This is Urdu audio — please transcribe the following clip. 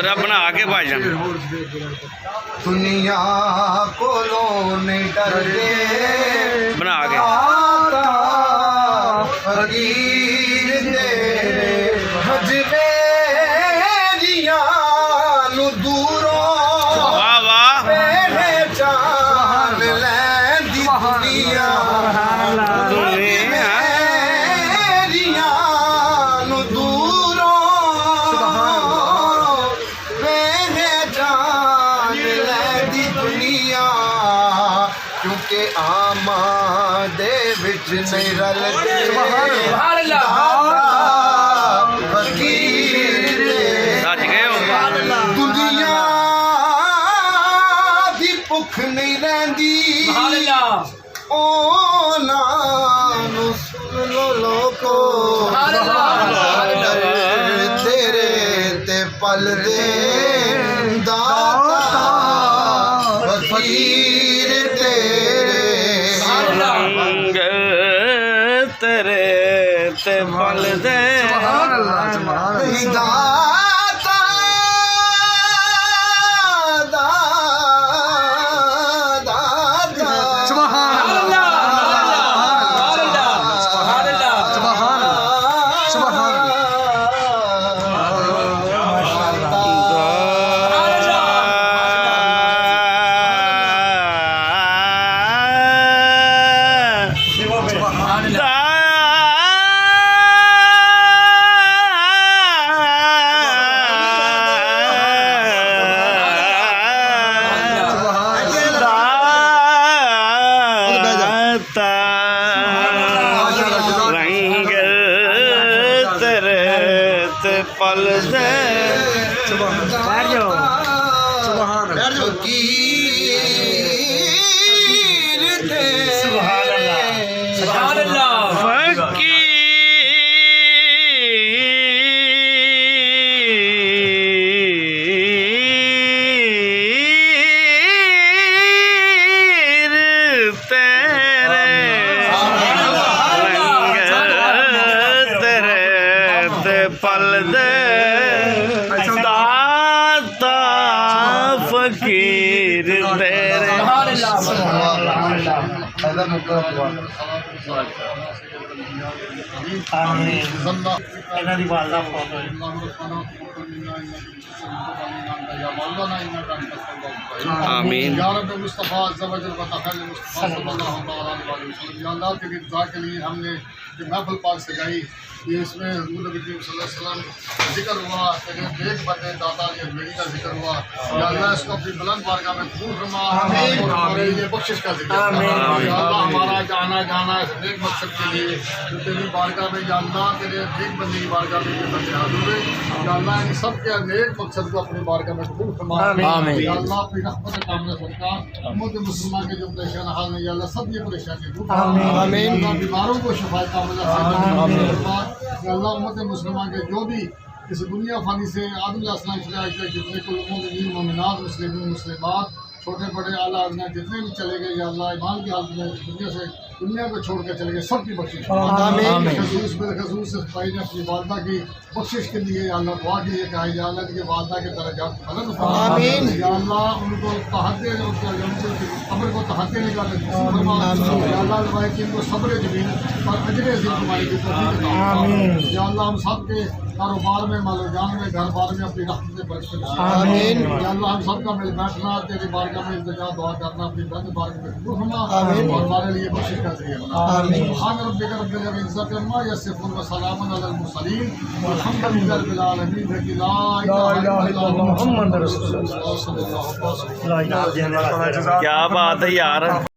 ذرا بنا کے بھائی جان دنیا کو لونے ڈر کے بنا کے فقیر تیرے حجبے نو دوروں واہ واہ پہچان لیندی دنیا نو دوروں پہچان لیندی دنیا کیونکہ آمادے وچ نہیں رلتے فقیر سچ گئے ہو دنیا دی بھکھ نہیں رہندی نو سن لو لوکو تیرے تے پل دے داتا فقیر تیرے تیرے تے پل دے داتا داتا رنگ تیرے تے پل دے فقیر پل دے داتا فقیر تیرے آمین یا رب مصطفیٰ عز و جل و تخیل مصطفیٰ صلی اللہ علیہ وسلم یا اللہ تیری رضا کے لیے ہم نے جو محفل پاک سجائی یہ اس میں حضور نبی کریم صلی اللہ علیہ وسلم ذکر ہوا تیرے نیک بندے داتا یہ میری کا ذکر ہوا یا اللہ اس کو اپنی بلند بارگاہ میں قبول فرما اور ہمارے لیے بخشش کا ذکر یا اللہ ہمارا جانا جانا اس نیک مقصد کے لیے جو تیری بارگاہ میں یا اللہ تیرے نیک بندے کی بارگاہ میں یہ بندے حاضر ہوئے یا اللہ ان سب کے نیک مقصد کو اپنی بارگاہ میں قبول فرما یا اللہ اپنی رحمت کاملہ سرکار امت مسلمہ کے جو پریشان حال ہیں یا اللہ سب یہ پریشانی دور آمین اللہ بیماروں کو شفا کاملہ فرما یا اللہ امت مسلمہ کے جو بھی اس دنیا فانی سے آدم علیہ السلام سے آج تک جتنے کو مومنین مومنات مسلمین مسلمات چھوٹے بڑے اعلیٰ ادنا جتنے بھی چلے گئے یا اللہ ایمان کی حالت میں دنیا کو چھوڑ کے چلے گئے سب کی بخشش خصوص بالخصوص اس بھائی نے اپنی والدہ کی بخشش کے لیے یا اللہ دعا کے لیے کہا یا اللہ کی والدہ کے درجات بلند فرما یا اللہ ان کو تحدے قبر کو تحدے نکالے یا اللہ روایت ان کو صبر جمیل اور اجر عظیم فرمائے کی توفیق عطا یا اللہ ہم سب کے کاروبار میں مال و جان میں گھر بار میں اپنی رحمت سے برکت آمین یا اللہ ہم سب کا مل بیٹھنا تیری بارگاہ میں التجا دعا کرنا اپنی بند بارگاہ میں قبول فرما اور ہمارے لیے بخشش کا ذریعہ بنا سبحان ربک رب العزت عما یصفون وسلام علی المرسلین والحمد للہ رب العالمین لا الہ الا اللہ محمد رسول اللہ صلی اللہ علیہ وسلم کیا بات ہے یار